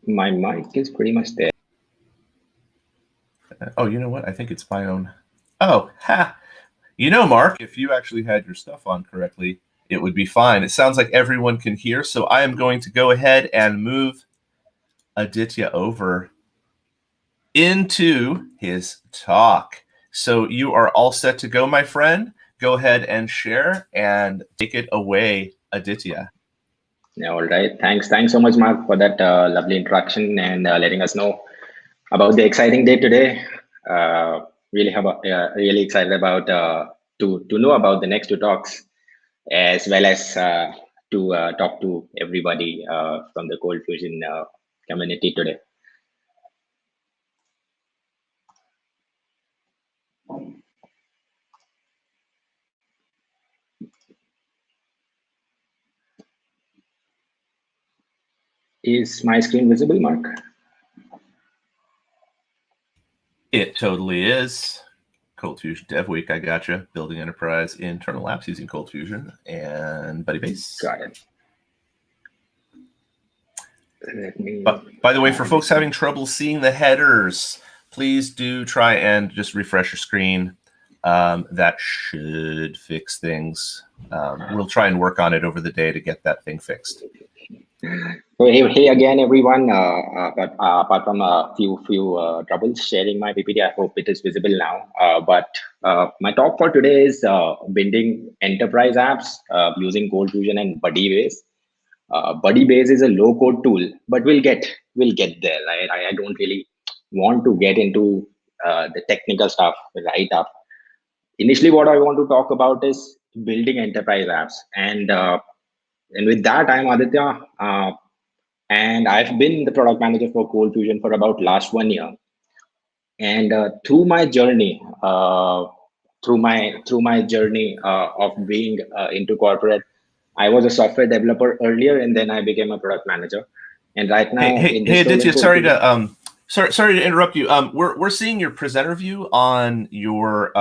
My mic is pretty much there. Oh, you know what? I think it's my own. Oh, ha! You know, Mark, if you actually had your stuff on correctly, it would be fine. It sounds like everyone can hear, so I am going to go ahead and move Aditya over into his talk. So you are all set to go, my friend. Go ahead and share and take it away, Aditya. Yeah, all right. Thanks so much, Mark, for that lovely introduction and letting us know about the exciting day today. Really excited about to know about the next two talks, as well as to talk to everybody from the ColdFusion community today. Is my screen visible, Mark? It totally is. ColdFusion Dev Week, I gotcha. Building enterprise internal apps using ColdFusion and Buddybase. Got it. Let me. But by the way, for folks having trouble seeing the headers, please do try and just refresh your screen. That should fix things. We'll try and work on it over the day to get that thing fixed. So hey again, everyone. But apart from a few troubles sharing my PPT, I hope it is visible now. But my talk for today is building enterprise apps using ColdFusion and Buddybase. Buddybase is a low-code tool, but we'll get there. Right? I don't really want to get into the technical stuff right up. Initially, what I want to talk about is building enterprise apps, and with that, I'm Aditya, and I've been the product manager for ColdFusion for about last 1 year. And through my journey, of being into corporate, I was a software developer earlier, and then I became a product manager. And right now, hey Aditya, sorry to interrupt you. We're seeing your presenter view on your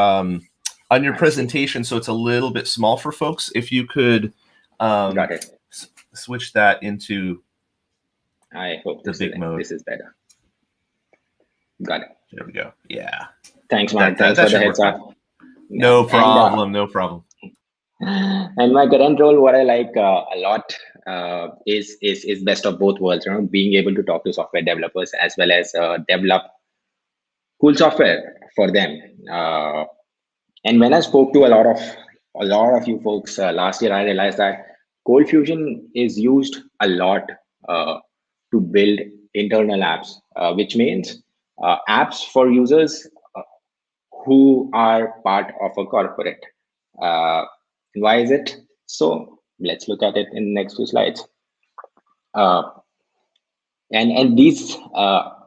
presentation, so it's a little bit small for folks. If you could got it. Switch that into I hope the big mode. This is better. Got it. There we go. Yeah. Thanks, Mark. Thanks for the heads up. No problem. No problem. And my current role, what I like a lot is best of both worlds. You know, being able to talk to software developers as well as develop cool software for them. And when I spoke to a lot of you folks last year, I realized that ColdFusion is used a lot to build internal apps, which means apps for users who are part of a corporate. Why is it so? Let's look at it in the next few slides. And these,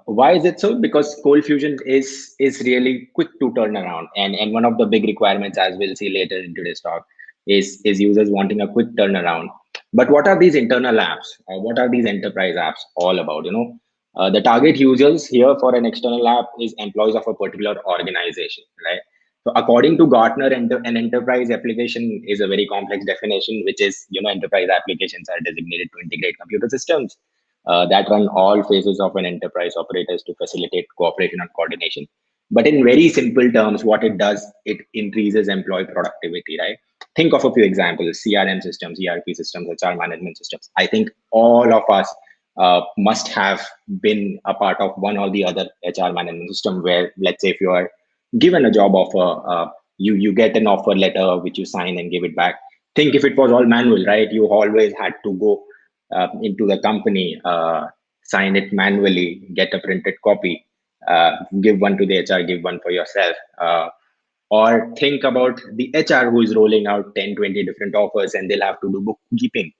why is it so? Because ColdFusion is really quick to turn around, and one of the big requirements, as we'll see later in today's talk, is users wanting a quick turnaround. But what are these internal apps? What are these enterprise apps all about? You know, the target users here for an external app is employees of a particular organization, right? So according to Gartner, an enterprise application is a very complex definition, which is, you know, enterprise applications are designated to integrate computer systems that run all phases of an enterprise operators to facilitate cooperation and coordination. But in very simple terms, what it does, it increases employee productivity, right? Think of a few examples: CRM systems, ERP systems, HR management systems. I think all of us must have been a part of one or the other HR management system where, let's say, if you are given a job offer, you get an offer letter which you sign and give it back. Think if it was all manual, right? You always had to go into the company, sign it manually, get a printed copy, give one to the HR, give one for yourself. Or think about the HR who is rolling out 10, 20 different offers, and they'll have to do bookkeeping,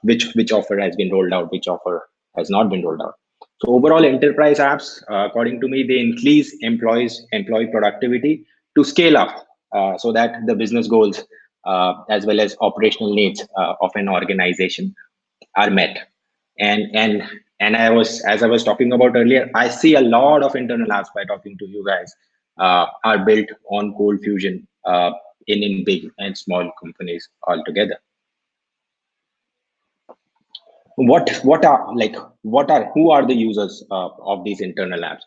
which offer has been rolled out, which offer has not been rolled out. So overall, enterprise apps, according to me, they increase employee productivity to scale up so that the business goals as well as operational needs of an organization are met. And as I was talking about earlier, I see a lot of internal apps by talking to you guys are built on ColdFusion. in big and small companies altogether. Who are the users of these internal apps?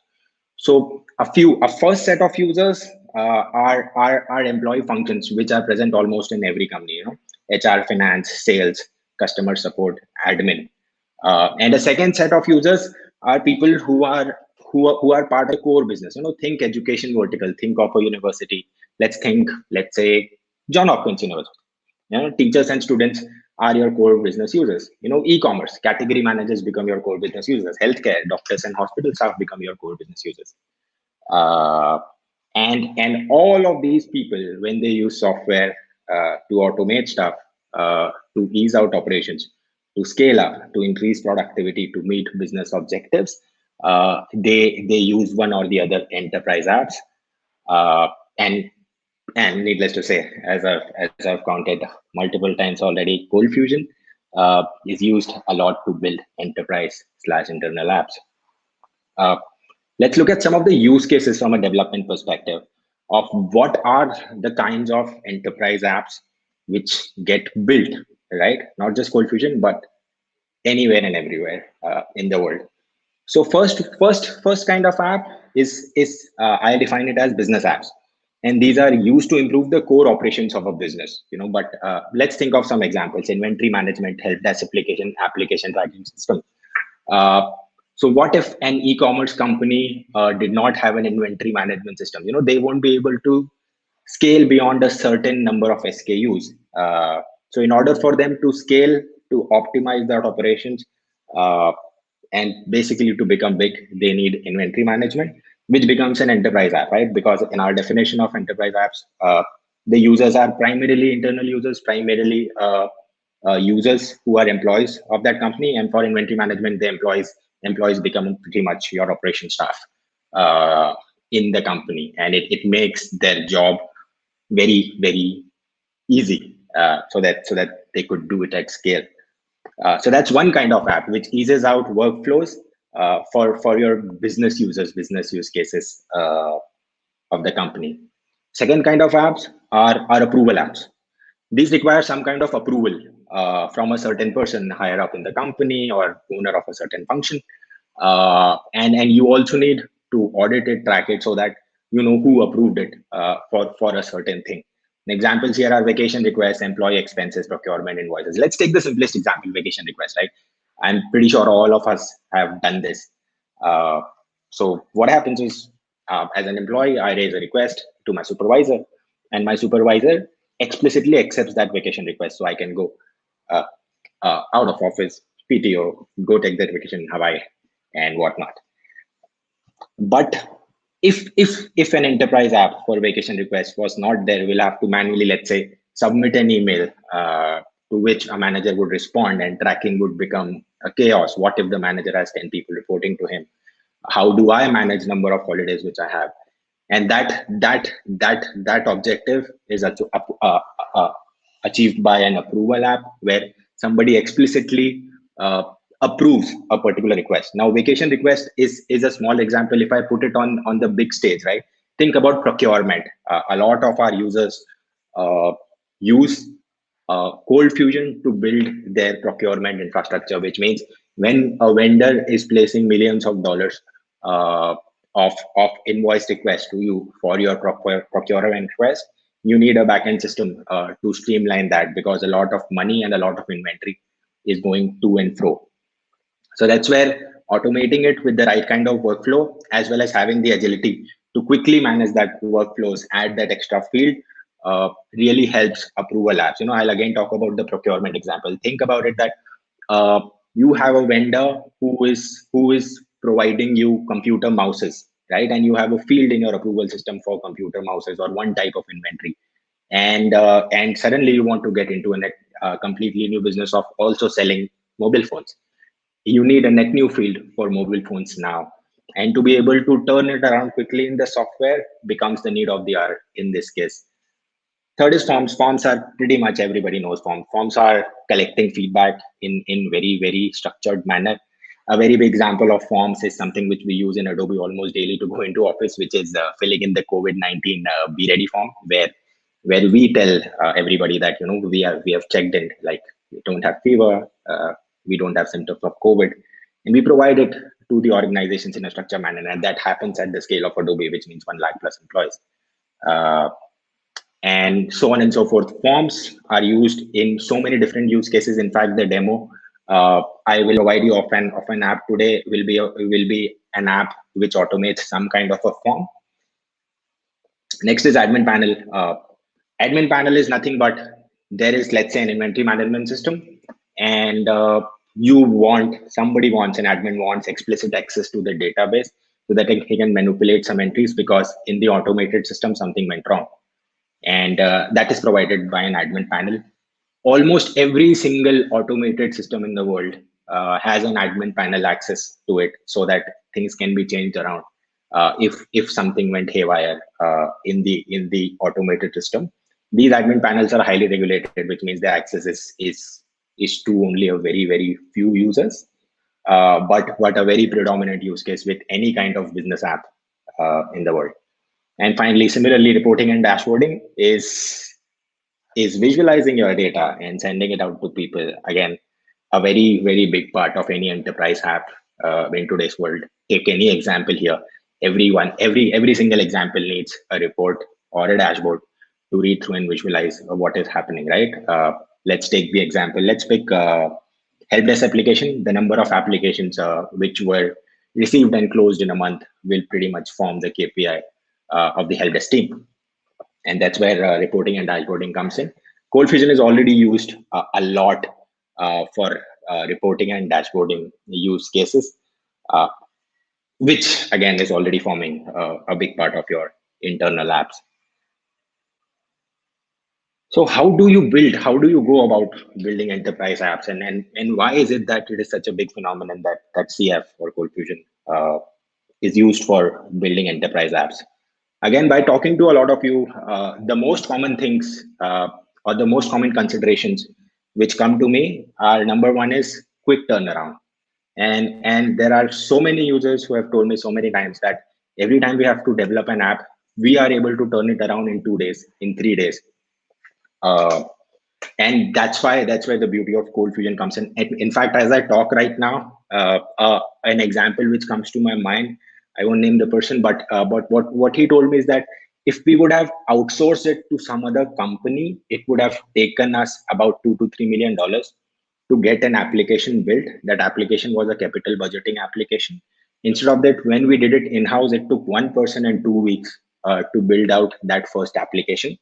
So a first set of users are employee functions, which are present almost in every company, HR, finance, sales, customer support, admin. And a second set of users are people who are part of the core business. Think education vertical, think of a university. Let's say John Hopkins University. Teachers and students are your core business users. E-commerce category managers become your core business users. Healthcare doctors and hospital staff become your core business users. uh, and all of these people, when they use software to automate stuff, to ease out operations, to scale up, to increase productivity, to meet business objectives, they use one or the other enterprise apps. uh, and and needless to say, as I've counted multiple times already, ColdFusion is used a lot to build enterprise/internal apps. Uh, let's look at some of the use cases from a development perspective of what are the kinds of enterprise apps which get built, right? Not just ColdFusion, but anywhere and everywhere in the world. So first kind of app is I define it as business apps, and these are used to improve the core operations of a business. But let's think of some examples: inventory management, help desk application tracking system. Uh, so what if an e-commerce company did not have an inventory management system? They won't be able to scale beyond a certain number of SKUs. So in order for them to scale, to optimize their operations, uh, and basically to become big, they need inventory management, which becomes an enterprise app, right? Because in our definition of enterprise apps, the users are primarily internal users, primarily users who are employees of that company. And for inventory management, the employees become pretty much your operation staff uh, in the company, and it makes their job very, very easy, so that they could do it at scale. So that's one kind of app which eases out workflows for your business users, business use cases of the company. Second kind of apps are approval apps. These require some kind of approval from a certain person higher up in the company or owner of a certain function. And you also need to audit it, track it, so that you know who approved it for a certain thing. Examples here are vacation requests, employee expenses, procurement invoices. Let's take the simplest example, vacation request, right? I'm pretty sure all of us have done this. Uh, so what happens is, as an employee, I raise a request to my supervisor, and my supervisor explicitly accepts that vacation request, so I can go uh, out of office, PTO, go take that vacation in Hawaii and whatnot. But if an enterprise app for vacation request was not there, we'll have to manually, let's say, submit an email to which a manager would respond, and tracking would become a chaos. What if the manager has 10 people reporting to him? How do I manage number of holidays which I have? And that objective is achieved by an approval app, where somebody explicitly uh, approves a particular request. Now, vacation request is a small example. If I put it on the big stage, right? Think about procurement. A lot of our users use ColdFusion to build their procurement infrastructure, which means when a vendor is placing millions of dollars uh, of invoice requests to you for your procurement request, you need a backend system to streamline that, because a lot of money and a lot of inventory is going to and fro. So that's where automating it with the right kind of workflow, as well as having the agility to quickly manage that workflows, add that extra field, really helps approval apps. I'll again talk about the procurement example. Think about it that uh, you have a vendor who is providing you computer mouses, right? And you have a field in your approval system for computer mouses or one type of inventory, and suddenly you want to get into a completely new business of also selling mobile phones. You need a net new field for mobile phones now, and to be able to turn it around quickly in the software becomes the need of the hour in this case. Third is forms. Forms are pretty much everybody knows forms. Forms are collecting feedback in very, very structured manner. A very big example of forms is something which we use in Adobe almost daily to go into office, which is filling in the COVID-19 Be Ready form, where where we tell everybody that we have checked in, like we don't have fever, we don't have symptoms of COVID, and we provide it to the organizations in a structured manner, and that happens at the scale of Adobe, which means 1 lakh plus employees. And so on and so forth. Forms are used in so many different use cases. In fact, the demo I will provide you of an app today will be an app which automates some kind of a form. Next is admin panel. Admin panel is nothing but there is, let's say, an inventory management system, and somebody wants, an admin wants explicit access to the database so that he can manipulate some entries because in the automated system something went wrong, and that is provided by an admin panel. Almost every single automated system in the world has an admin panel access to it so that things can be changed around if something went haywire in the automated system. These admin panels are highly regulated, which means the access is to only a very few users, but a very predominant use case with any kind of business app in the world. And finally, similarly, reporting and dashboarding is visualizing your data and sending it out to people. Again, a very big part of any enterprise app in today's world. Take any example here. Every single example needs a report or a dashboard to read through and visualize what is happening, right? Let's take the example. Let's pick help desk application. The number of applications which were received and closed in a month will pretty much form the KPI of the help desk team, and that's where reporting and dashboarding comes in. ColdFusion is already used a lot for reporting and dashboarding use cases, uh, which again is already forming a big part of your internal apps. So how do you build? How do you go about building enterprise apps, and why is it that it is such a big phenomenon that CF or ColdFusion is used for building enterprise apps? Again, by talking to a lot of you, the most common things or the most common considerations which come to me are: number one is quick turnaround. And there are so many users who have told me so many times that every time we have to develop an app, we are able to turn it around in 2 days, in 3 days. Uh, and that's why the beauty of ColdFusion comes in. In fact, as I talk right now, an example which comes to my mind, I won't name the person, but what he told me is that if we would have outsourced it to some other company, it would have taken us about $2 to $3 million to get an application built. That application was a capital budgeting application. Instead of that, when we did it in house, it took one person and 2 weeks to build out that first application.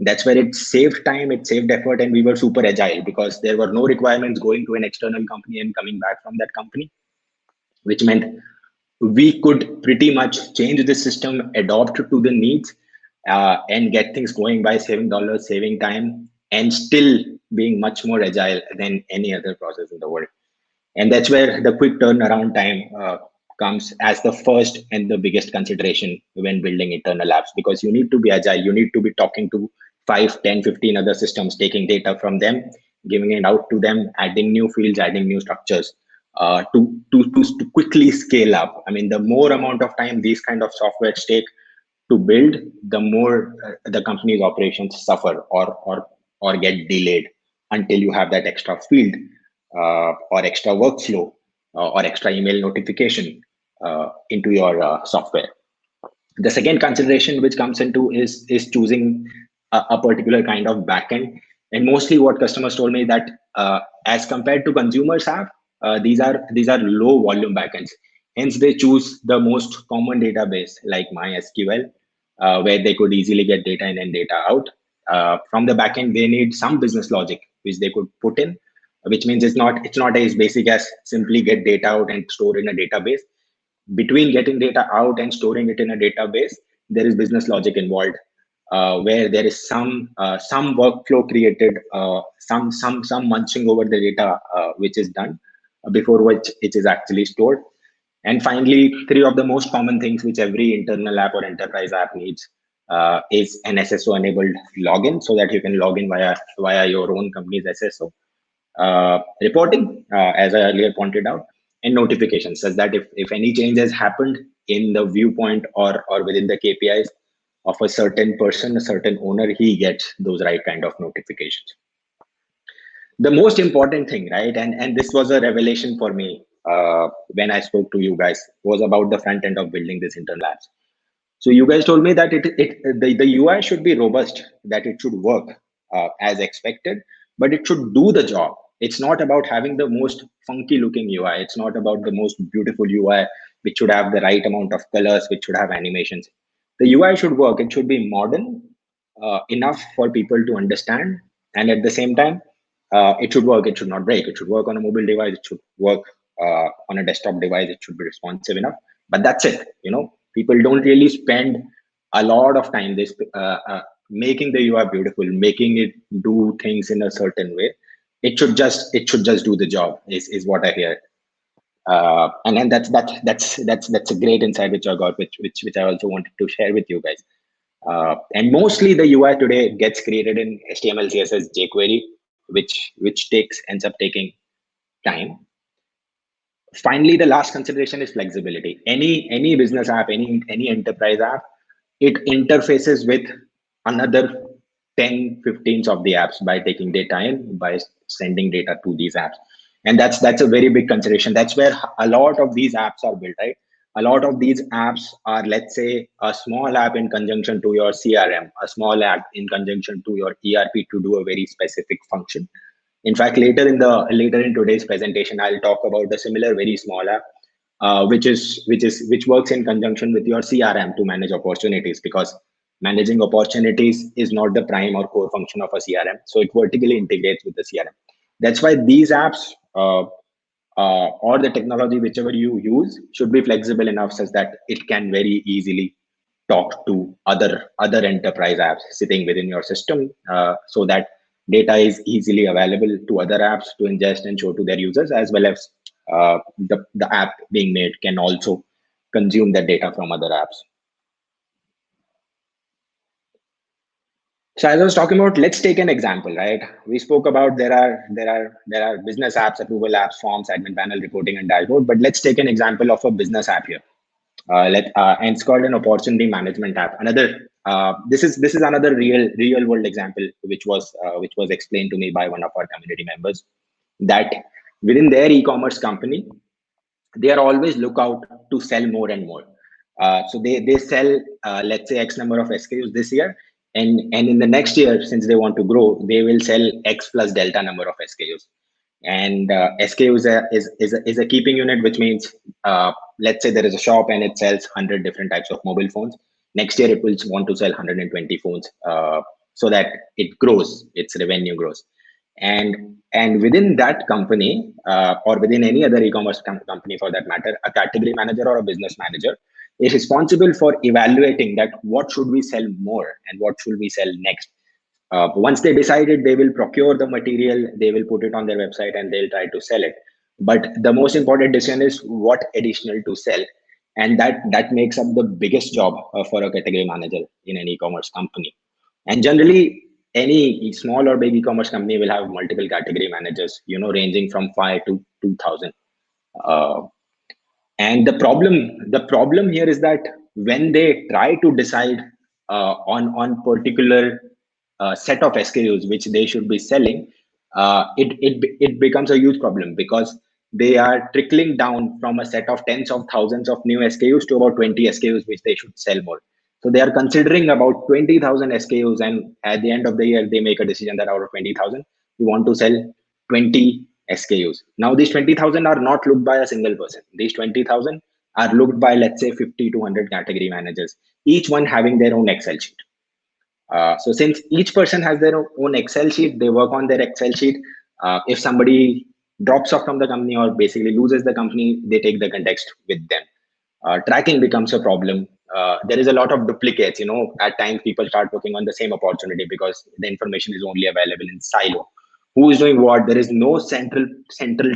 That's where it saved time, it saved effort, and we were super agile because there were no requirements going to an external company and coming back from that company, which meant we could pretty much change the system, adopt to the needs, and get things going by saving dollars, saving time, and still being much more agile than any other process in the world. And that's where the quick turnaround time comes as the first and the biggest consideration when building internal apps, because you need to be agile. You need to be talking to 5, 10, 15 other systems, taking data from them, giving it out to them, adding new fields, adding new structures to quickly scale up. I mean, the more amount of time these kind of softwares take to build, the more the company's operations suffer or get delayed until you have that extra field or extra workflow or extra email notification into your software. The second consideration which comes into is choosing a particular kind of backend. And mostly what customers told me that as compared to consumers app, these are low volume backends. Hence they choose the most common database like MySQL, where they could easily get data in and data out. From the backend, they need some business logic which they could put in, which means it's not as basic as simply get data out and store in a database. Between getting data out and storing it in a database, there is business logic involved, where there is some workflow created, some munching over the data which is done before which it is actually stored. And finally, three of the most common things which every internal app or enterprise app needs is an SSO enabled login, so that you can log in via your own company's SSO. Reporting, as I earlier pointed out, and notifications, such that if any changes happened in the viewpoint or within the KPIs, of a certain person, a certain owner, he gets those right kind of notifications. The most important thing, right, and this was a revelation for me when I spoke to you guys, was about the front end of building this internal apps. So you guys told me that the UI should be robust, that it should work as expected, but it should do the job. It's not about having the most funky looking UI. It's not about the most beautiful UI, which should have the right amount of colors, which should have animations. The UI should work. It should be modern enough for people to understand, and at the same time, it should work. It should not break. It should work on a mobile device. It should work on a desktop device. It should be responsive enough. But that's it. People don't really spend a lot of time this making the UI beautiful, making it do things in a certain way. It should just do the job. Is what I hear. And that's a great insight which I got, which I also wanted to share with you guys. And mostly the UI today gets created in HTML, CSS, jQuery, which ends up taking time. Finally, the last consideration is flexibility. Any business app, any enterprise app, it interfaces with another 10, 15 of the apps by taking data in, by sending data to these apps. And that's a very big consideration. That's where a lot of these apps are built, right? A lot of these apps are, let's say, a small app in conjunction to your CRM, a small app in conjunction to your ERP to do a very specific function. In fact, later in today's presentation, I'll talk about a similar very small app, which works in conjunction with your CRM to manage opportunities, because managing opportunities is not the prime or core function of a CRM. So it vertically integrates with the CRM. That's why these apps or the technology, whichever you use, should be flexible enough such that it can very easily talk to other enterprise apps sitting within your system, so that data is easily available to other apps to ingest and show to their users, as well as the app being made can also consume that data from other apps. So as I was talking about, let's take an example, right? We spoke about there are business apps, approval apps, forms, admin panel, reporting, and dashboard. But let's take an example of a business app here. And it's called an opportunity management app. This is another real world example which was explained to me by one of our community members, that within their e-commerce company, they are always look out to sell more and more. So they sell, let's say, X number of SKUs this year, and in the next year, since they want to grow, they will sell X plus delta number of SKUs. And SKU is a keeping unit, which means, let's say there is a shop and it sells 100 different types of mobile phones. Next year, it will want to sell 120 phones, so that it grows, its revenue grows. And within that company, or within any other e-commerce company for that matter, a category manager or a business manager is responsible for evaluating that what should we sell more and what should we sell next. Once they decided, they will procure the material, they will put it on their website, and they'll try to sell it. But the most important decision is what additional to sell, and that makes up the biggest job for a category manager in an e-commerce company. And generally, any small or big e-commerce company will have multiple category managers, ranging from 5 to 2,000. Uh, and the problem here is that when they try to decide on particular set of SKUs which they should be selling, it becomes a huge problem, because they are trickling down from a set of tens of thousands of new SKUs to about 20 SKUs which they should sell more. So they are considering about 20,000 SKUs, and at the end of the year, they make a decision that out of 20,000, we want to sell 20 SKUs. Now, these 20,000 are not looked by a single person. These 20,000 are looked by, let's say, 50 to 100 category managers, each one having their own Excel sheet. So since each person has their own Excel sheet, they work on their Excel sheet. If somebody drops off from the company or basically loses the company, they take the context with them. Tracking becomes a problem. There is a lot of duplicates. At times people start working on the same opportunity because the information is only available in silo. Who is doing what? There is no central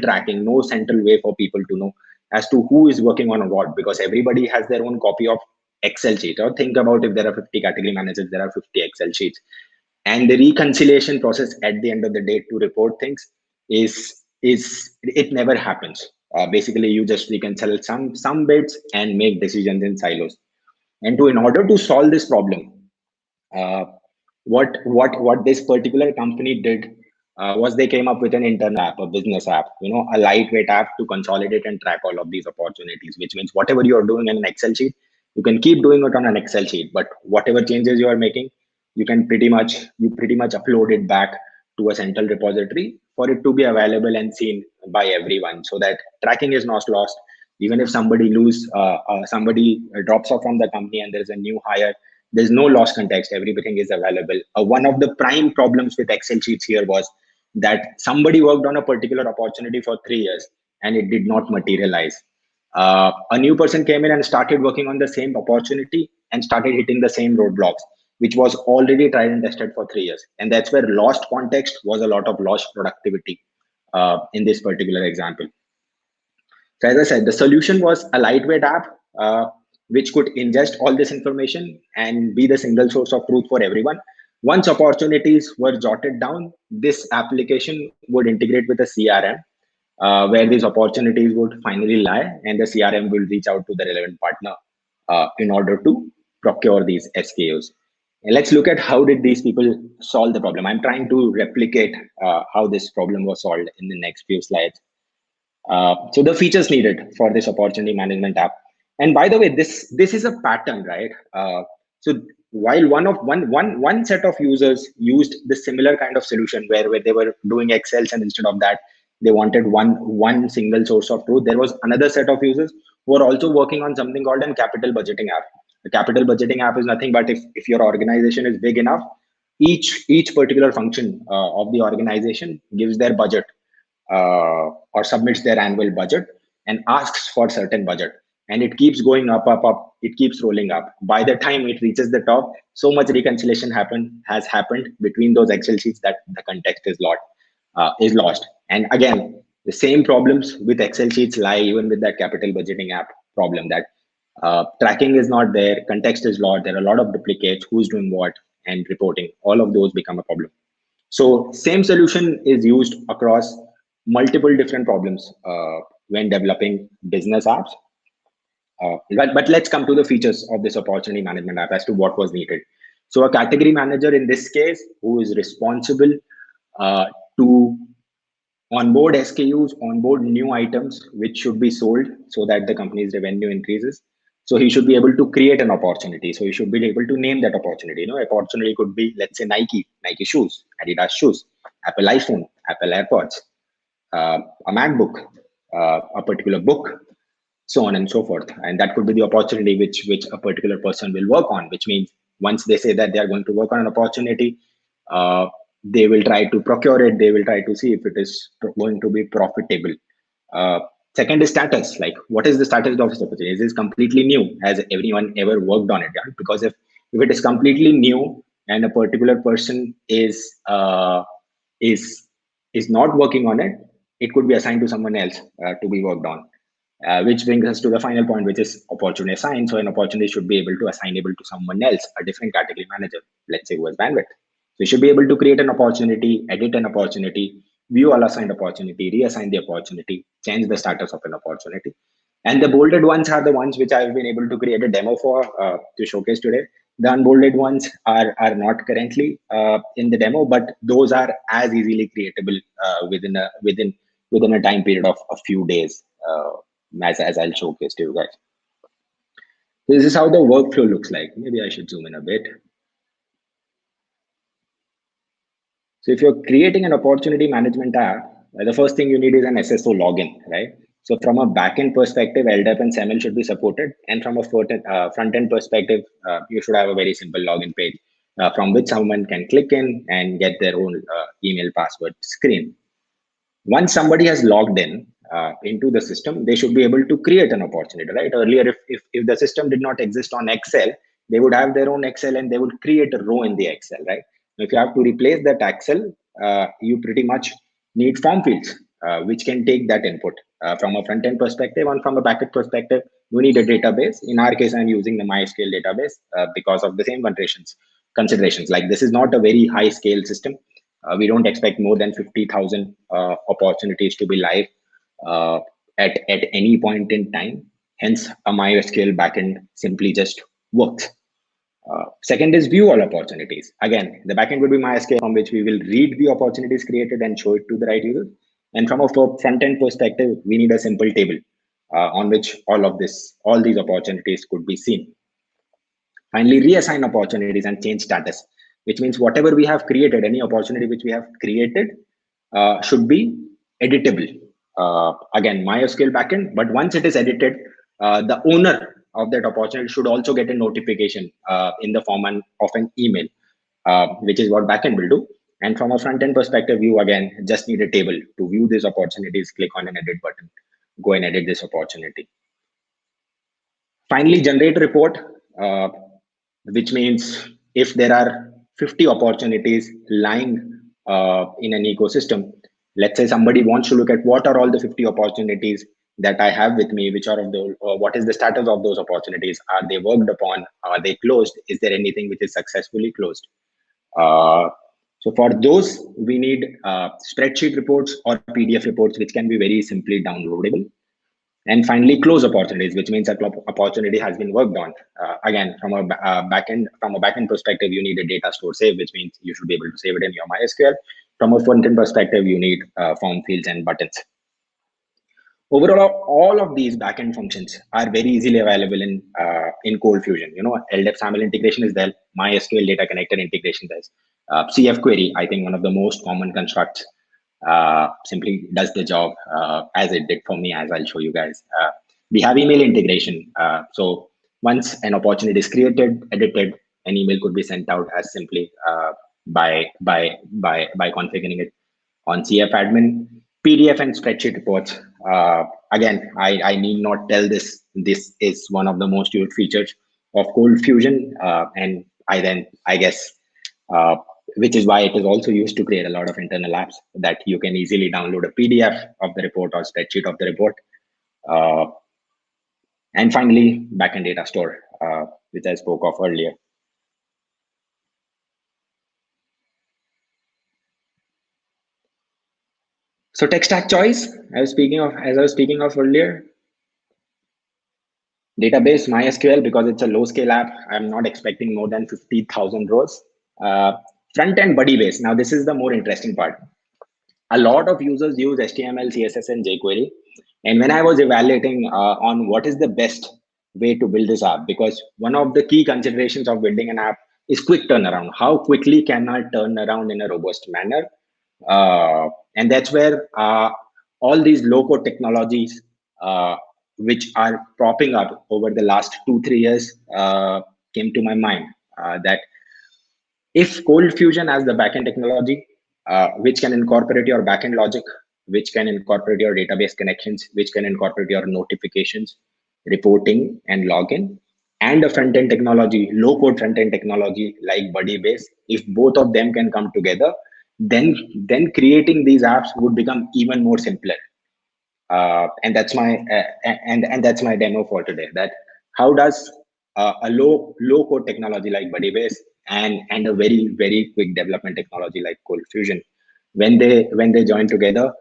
tracking, no central way for people to know as to who is working on what, because everybody has their own copy of Excel sheet. Or think about, if there are 50 category managers, there are 50 Excel sheets, and the reconciliation process at the end of the day to report things is it never happens. Basically, you just reconcile some bits and make decisions in silos. And in order to solve this problem, Uh, what this particular company did was they came up with an internal app, a business app, a lightweight app to consolidate and track all of these opportunities. Which means whatever you are doing in an Excel sheet, you can keep doing it on an Excel sheet, but whatever changes you are making, you pretty much upload it back to a central repository for it to be available and seen by everyone, so that tracking is not lost. Even if somebody drops off from the company and there's a new hire, there's no lost context. Everything is available. One of the prime problems with Excel sheets here was that somebody worked on a particular opportunity for 3 years and it did not materialize. A new person came in and started working on the same opportunity and started hitting the same roadblocks, which was already tried and tested for 3 years. And that's where lost context was a lot of lost productivity in this particular example. So as I said, the solution was a lightweight app which could ingest all this information and be the single source of truth for everyone. Once opportunities were jotted down, this application would integrate with a CRM where these opportunities would finally lie, and the CRM will reach out to the relevant partner in order to procure these SKUs. And let's look at how did these people solve the problem. I'm trying to replicate how this problem was solved in the next few slides. So the features needed for this opportunity management app. And by the way, this is a pattern, right? So while one set of users used the similar kind of solution where they were doing Excels, and instead of that they wanted one single source of truth, there was another set of users who are also working on something called a capital budgeting app. The capital budgeting app is nothing but if your organization is big enough, each particular function of the organization gives their budget or submits their annual budget and asks for certain budget, and it keeps going up, it keeps rolling up. By the time it reaches the top, so much reconciliation has happened between those Excel sheets that the context is lost. And again, the same problems with Excel sheets lie even with that capital budgeting app problem, that tracking is not there, context is lost, there are a lot of duplicates, who's doing what, and reporting, all of those become a problem. So same solution is used across multiple different problems when developing business apps. But let's come to the features of this opportunity management app as to what was needed. So a category manager in this case, who is responsible to onboard SKUs, onboard new items which should be sold so that the company's revenue increases. So he should be able to create an opportunity. So he should be able to name that opportunity. Opportunity could be, let's say, Nike shoes, Adidas shoes, Apple iPhone, Apple AirPods, a MacBook, a particular book, so on and so forth. And that could be the opportunity which a particular person will work on, which means once they say that they are going to work on an opportunity, uh, they will try to procure it, they will try to see if it is going to be profitable. uh, Second is status, like what is the status of this opportunity? Is this completely new? Has everyone ever worked on it? Yeah? Because if it is completely new and a particular person is is not working on it, it could be assigned to someone else to be worked on. Which brings us to the final point, which is opportunity assigned. So an opportunity should be able to assignable to someone else, a different category manager, let's say who has bandwidth. So you should be able to create an opportunity, edit an opportunity, view all assigned opportunity, reassign the opportunity, change the status of an opportunity. And the bolded ones are the ones which I've been able to create a demo for to showcase today. The unbolded ones are not currently in the demo, but those are as easily creatable within a time period of a few days, as I'll showcase to you guys. This is how the workflow looks like. Maybe I should zoom in a bit. So if you're creating an opportunity management app, the first thing you need is an SSO login, right? So from a backend perspective, LDAP and SAML should be supported. And from a front-end perspective, you should have a very simple login page from which someone can click in and get their own email password screen. Once somebody has logged in into the system, they should be able to create an opportunity, right? Earlier, if the system did not exist on Excel, they would have their own Excel and they would create a row in the Excel, right? If you have to replace that Excel, you pretty much need form fields, which can take that input from a front end perspective, and from a backend perspective, you need a database. In our case, I'm using the MySQL database because of the same considerations. Like this is not a very high scale system. We don't expect more than 50,000 opportunities to be live uh, at any point in time. Hence, a MySQL backend simply just works. Second is view all opportunities. Again, the backend would be MySQL from which we will read the opportunities created and show it to the right user. And from a front end perspective, we need a simple table on which all these opportunities could be seen. Finally, reassign opportunities and change status, which means whatever we have created, any opportunity which we have created should be editable. Again, MySQL backend, but once it is edited, the owner of that opportunity should also get a notification in the form of an email, which is what backend will do. And from a front end perspective, you again just need a table to view these opportunities, click on an edit button, go and edit this opportunity. Finally, generate a report, which means if there are 50 opportunities lying in an ecosystem, let's say somebody wants to look at what are all the 50 opportunities that I have with me, which are of the, what is the status of those opportunities? Are they worked upon? Are they closed? Is there anything which is successfully closed? So for those, we need spreadsheet reports or PDF reports, which can be very simply downloadable. And finally, close opportunities, which means that opportunity has been worked on. Again, from a backend perspective, you need a data store save, which means you should be able to save it in your MySQL. From a front end perspective, you need form fields and buttons. Overall, all of these backend functions are very easily available in ColdFusion. You know, LDEP SAML integration is there, MySQL data connector integration is there. CF query, I think one of the most common constructs, simply does the job as it did for me, as I'll show you guys. We have email integration. So once an opportunity is created, edited, an email could be sent out as simply by configuring it on CF admin. PDF and spreadsheet reports. Again, I need not tell this. This is one of the most used features of ColdFusion, and I guess, which is why it is also used to create a lot of internal apps that you can easily download a PDF of the report or spreadsheet of the report. And finally, backend data store, which I spoke of earlier. So tech stack choice, as I was speaking of earlier. Database MySQL, because it's a low scale app, I'm not expecting more than 50,000 rows. Front end Buddybase. Now this is the more interesting part. A lot of users use HTML, CSS, and jQuery. And when I was evaluating on what is the best way to build this app, because one of the key considerations of building an app is quick turnaround. How quickly can I turn around in a robust manner? And that's where all these low-code technologies, which are propping up over the last 2-3 years, came to my mind. That if ColdFusion as the backend technology, which can incorporate your backend logic, which can incorporate your database connections, which can incorporate your notifications, reporting, and login, and a front-end technology, low-code front-end technology like Buddybase, if both of them can come together, then creating these apps would become even more simpler. And that's my and that's my demo for today. That how does a low code technology like Buddybase and a very quick development technology like ColdFusion, when they join together,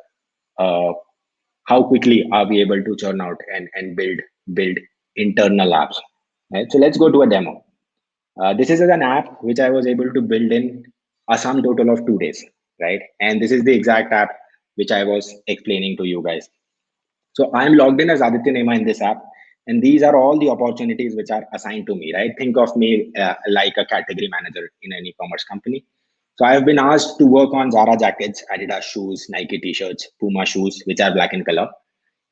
how quickly are we able to churn out and build internal apps? Right. So let's go to a demo. This is an app which I was able to build in a sum total of 2 days, right? And this is the exact app which I was explaining to you guys. So I'm logged in as Aditya Nema in this app, and these are all the opportunities which are assigned to me, right? Think of me like a category manager in an e-commerce company. So I have been asked to work on Zara jackets, Adidas shoes, Nike t-shirts, Puma shoes, which are black in color.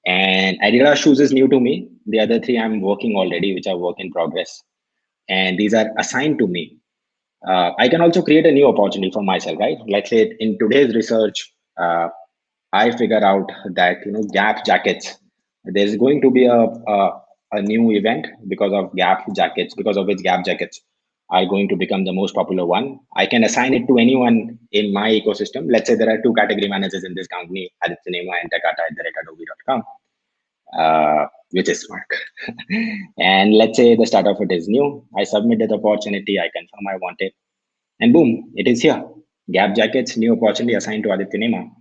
And Adidas shoes is new to me. The other 3 I'm working already, which are work in progress. And these are assigned to me. I can also create a new opportunity for myself, right? Let's say in today's research, I figure out that Gap jackets. There's going to be a new event because of Gap jackets, because of which Gap jackets are going to become the most popular one. I can assign it to anyone in my ecosystem. Let's say there are 2 category managers in this company, Aditya Nema and Takata@adobe.com, which is smart. And let's say the start of it is new. I submitted the opportunity. I confirm I want it. And boom, it is here. Gap jackets, new opportunity assigned to Aditya Nema.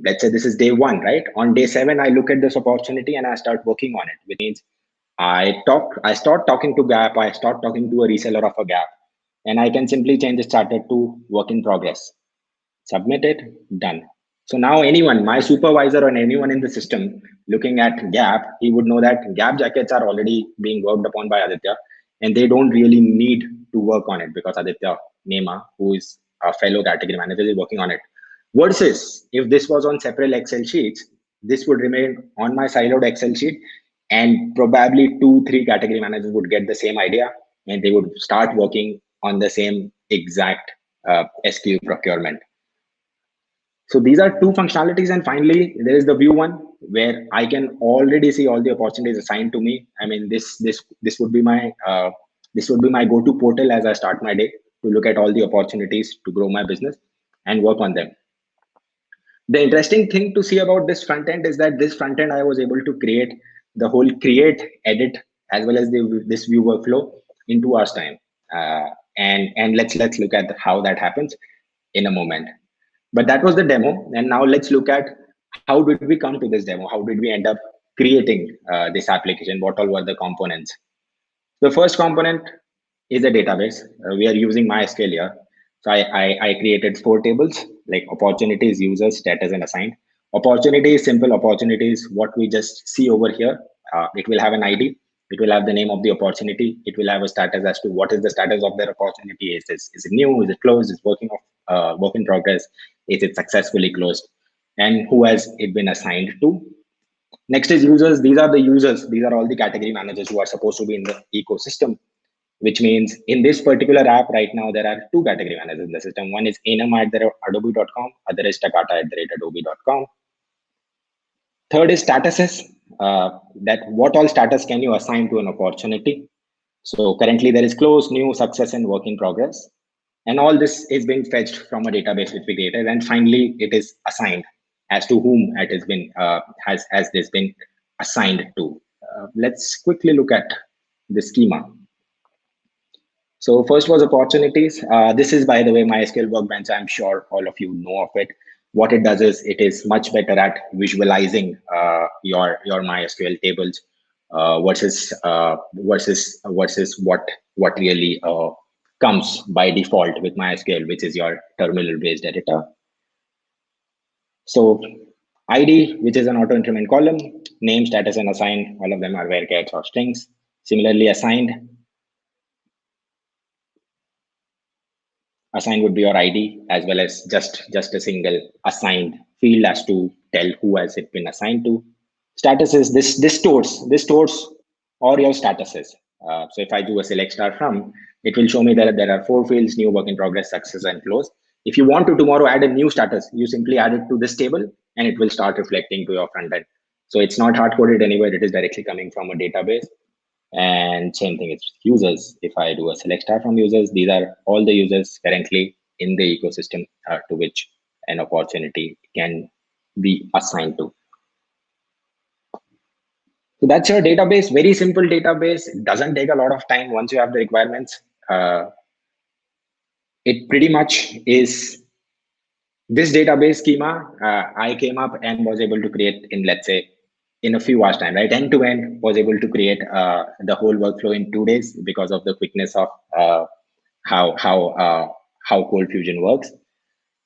Let's say this is day 1, right? On day 7, I look at this opportunity and I start working on it, which means I start talking to Gap, I start talking to a reseller of a Gap, and I can simply change the starter to work in progress. Submit it, done. So now anyone, my supervisor or anyone in the system looking at Gap, he would know that Gap jackets are already being worked upon by Aditya, and they don't really need to work on it because Aditya Nema, who is a fellow category manager, is working on it. Versus if this was on separate Excel sheets, this would remain on my siloed Excel sheet, and probably 2, 3 category managers would get the same idea and they would start working on the same exact SKU procurement. So these are two functionalities. And finally, there is the view one where I can already see all the opportunities assigned to me. I mean, this would be my go-to portal as I start my day to look at all the opportunities to grow my business and work on them. The interesting thing to see about this front end is that this front end I was able to create the whole create, edit, as well as this view workflow in 2 hours time. And let's look at how that happens in a moment. But that was the demo, and now let's look at how did we come to this demo? How did we end up creating this application? What all were the components? The first component is a database. We are using MySQL here. So I created 4 tables like opportunities, users, status, and assigned. Opportunity is simple. Opportunity is what we just see over here. It will have an ID. It will have the name of the opportunity. It will have a status as to what is the status of their opportunity. Is it new? Is it closed? Is it work in progress? Is it successfully closed? And who has it been assigned to? Next is users. These are the users. These are all the category managers who are supposed to be in the ecosystem, which means in this particular app right now, there are 2 category managers in the system. One is enam@adobe.com, other is takata@adobe.com. Third is statuses, that what all status can you assign to an opportunity. So currently there is close, new, success, and work in progress. And all this is being fetched from a database which we created. And finally, it is assigned as to whom it has been, has this been assigned to. Let's quickly look at the schema. So first was opportunities. This is, by the way, MySQL Workbench. I'm sure all of you know of it. What it does is it is much better at visualizing your MySQL tables versus what really comes by default with MySQL, which is your terminal-based editor. So ID, which is an auto increment column, name, status, and assigned. All of them are varchars or strings. Similarly, assigned would be your ID as well as just a single assigned field as to tell who has it been assigned to. Status is this stores all your statuses. So if I do a select star from, it will show me that there are 4 fields: new, work in progress, success, and close. If you want to tomorrow add a new status, you simply add it to this table and it will start reflecting to your front end. So it's not hard coded anywhere. It is directly coming from a database. And same thing with users. If I do a select star from users, these are all the users currently in the ecosystem to which an opportunity can be assigned to. So that's your database. Very simple database. It doesn't take a lot of time once you have the requirements. It pretty much is this database schema. I came up and was able to create in, let's say, in a few hours time, right? End to end, was able to create the whole workflow in 2 days because of the quickness of how ColdFusion works.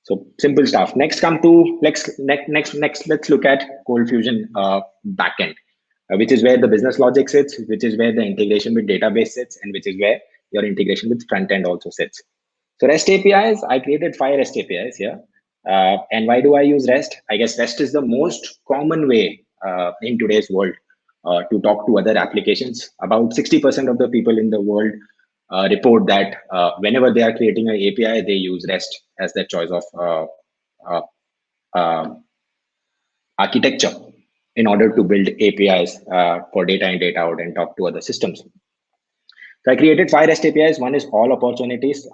So simple stuff. Next, let's look at ColdFusion backend, which is where the business logic sits, which is where the integration with database sits, and which is where your integration with front end also sits. So REST APIs, I created 5 REST APIs here. And why do I use REST? I guess REST is the most common way in today's world to talk to other applications. About 60% of the people in the world report that whenever they are creating an API, they use REST as their choice of architecture in order to build APIs for data in, data out, and talk to other systems. So I created 5 REST APIs. One is all opportunities.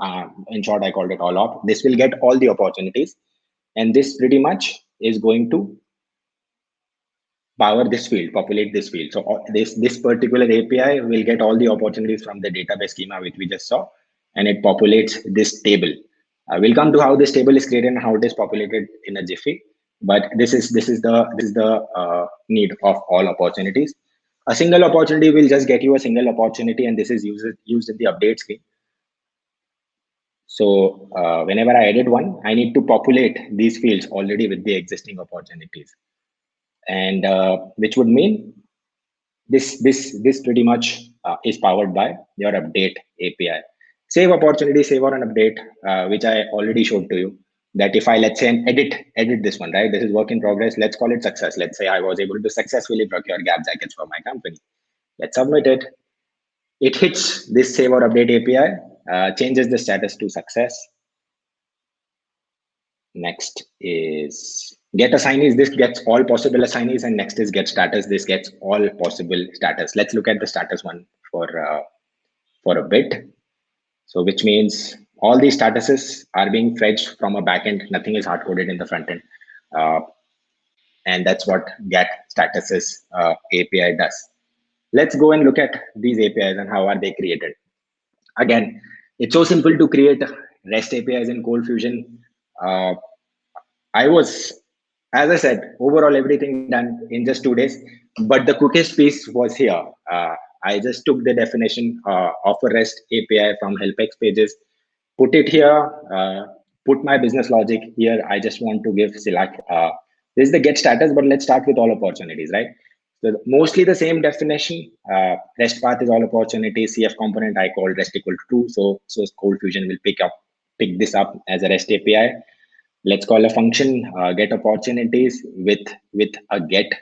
In short, I called it all op. This will get all the opportunities. And this pretty much is going to power this field, populate this field. So this particular API will get all the opportunities from the database schema which we just saw, and it populates this table. We'll come to how this table is created and how it is populated in a jiffy. But this is the need of all opportunities. A single opportunity will just get you a single opportunity, and this is used in the update screen. So whenever I edit one, I need to populate these fields already with the existing opportunities, and which would mean this pretty much is powered by your update API. Save opportunity, save or an update, which I already showed to you. That if I, let's say, edit this one, right? This is work in progress. Let's call it success. Let's say I was able to successfully procure gap jackets for my company. Let's submit it. It hits this save or update API, changes the status to success. Next is get assignees. This gets all possible assignees, and next is get status. This gets all possible status. Let's look at the status one for a bit. So which means all these statuses are being fetched from a backend. Nothing is hard coded in the front end, and that's what get statuses API does. Let's go and look at these APIs and how are they created. Again, it's so simple to create REST APIs in ColdFusion. I was, as I said, overall everything done in just 2 days. But the quickest piece was here. I just took the definition of a REST API from helpx pages, put it here, put my business logic here. I just want to give select. This is the get status, but let's start with all opportunities, right? So mostly the same definition. REST path is all opportunities. CF component I called REST equal to true. So ColdFusion will pick this up as a REST API. Let's call a function get opportunities with a get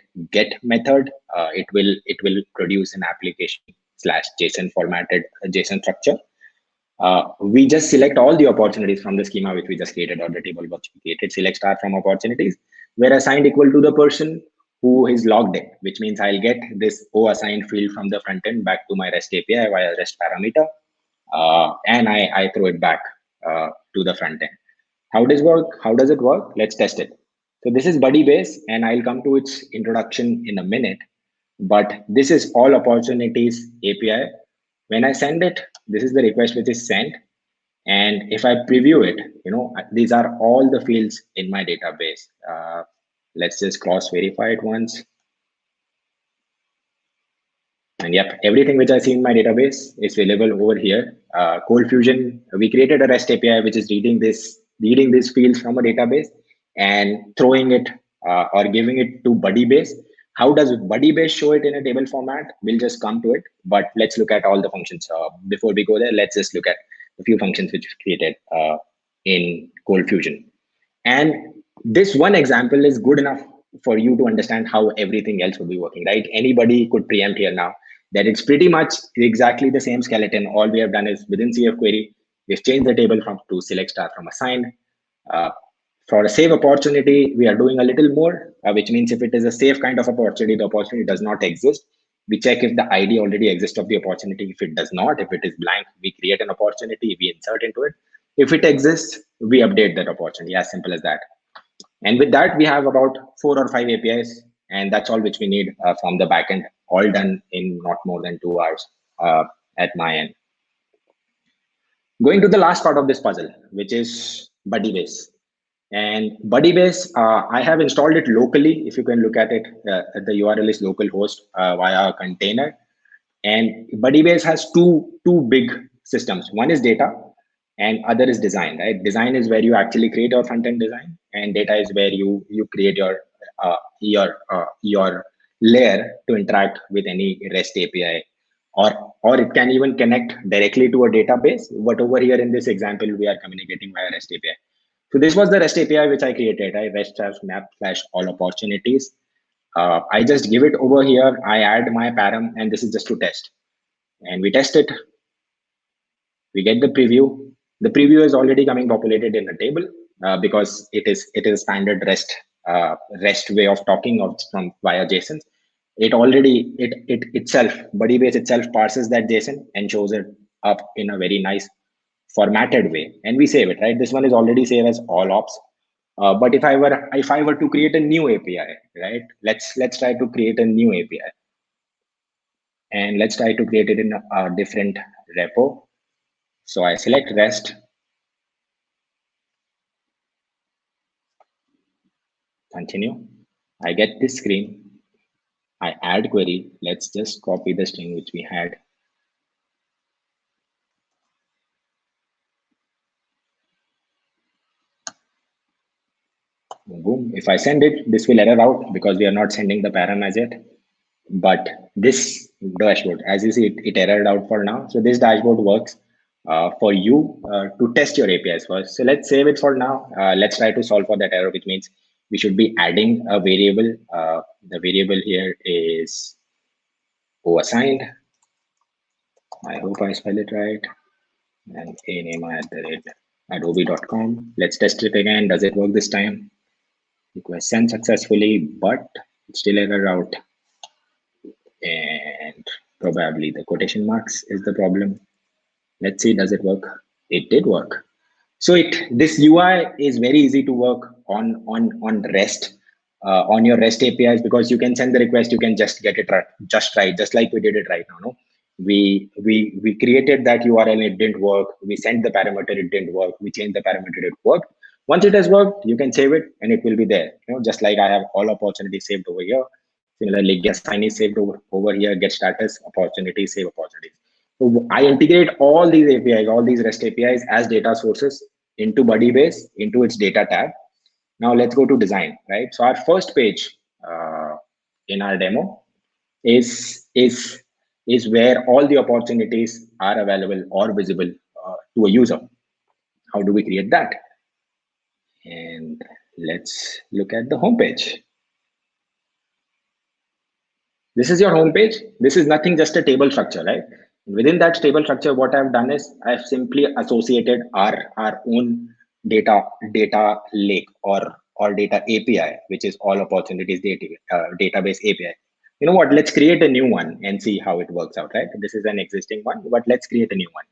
method. It will produce an application / JSON formatted JSON structure. We just select all the opportunities from the schema which we just created, or the table which we created. Select star from opportunities where assigned equal to the person who is logged in, which means I'll get this assigned field from the front end back to my REST API via REST parameter, and I throw it back to the front end. How does it work? Let's test it. So this is Buddybase, and I'll come to its introduction in a minute. But this is all opportunities API. When I send it, this is the request which is sent. And if I preview it, these are all the fields in my database. Let's just cross verify it once. And yep, everything which I see in my database is available over here. ColdFusion, we created a REST API which is reading these fields from a database and throwing it or giving it to Buddybase. How does Buddybase show it in a table format? We'll just come to it, but let's look at all the functions. Before we go there, let's just look at a few functions which we created in ColdFusion. And this one example is good enough for you to understand how everything else will be working, right? Anybody could preempt here now that it's pretty much exactly the same skeleton. All we have done is within CF query, we've changed the table to select star from assigned. For a save opportunity, we are doing a little more, which means if it is a safe kind of opportunity, the opportunity does not exist. We check if the ID already exists of the opportunity. If it does not, if it is blank, we create an opportunity, we insert into it. If it exists, we update that opportunity, as simple as that. And with that, we have about 4 or 5 APIs, and that's all which we need from the backend, all done in not more than 2 hours at my end. Going to the last part of this puzzle, which is Buddybase. And Buddybase, I have installed it locally. If you can look at it, the URL is localhost via a container. And Buddybase has two big systems. One is data, and other is design. Right? Design is where you actually create your front end design, and data is where you create your layer to interact with any REST API, or it can even connect directly to a database. But over here in this example, we are communicating via REST API. So this was the REST API which I created. I REST map / all opportunities. I just give it over here. I add my param, and this is just to test. And we test it. We get the preview. The preview is already coming populated in a table because it is a standard REST way of talking from via JSON. It itself, Buddybase itself parses that JSON and shows it up in a very nice formatted way, and we save it. Right, this one is already saved as all ops. But if I were to create a new API, right? Let's try to create a new API, and let's try to create it in a different repo. So I select REST, continue. I get this screen. I add query. Let's just copy the string which we had. Boom. If I send it, this will error out because we are not sending the param as yet. But this dashboard, as you see, it errored out for now. So this dashboard works for you to test your APIs first. So let's save it for now. Let's try to solve for that error, which means we should be adding a variable. The variable here is assigned. I hope I spell it right. And anema@adobe.com. Let's test it again. Does it work this time? Request sent successfully, but it's still error out. And probably the quotation marks is the problem. Let's see, does it work? It did work. So this UI is very easy to work on REST, on your REST APIs, because you can send the request, you can just get it right, just like we did it right now. No, we created that URL, it didn't work. We sent the parameter, it didn't work. We changed the parameter, it worked. Once it has worked, you can save it and it will be there. Just like I have all opportunities saved over here. Similarly, get sign is saved over here. Get status, opportunities, save opportunities. So I integrate all these APIs, all these REST APIs as data sources into Buddybase, into its data tab. Now let's go to design, right? So our first page in our demo is where all the opportunities are available or visible to a user. How do we create that? And let's look at the home page. This is your home page. This is nothing, just a table structure, right? Within that table structure, what I've done is I've simply associated our own data lake or data API, which is all opportunities database API. You know what? Let's create a new one and see how it works out, right? This is an existing one, but let's create a new one.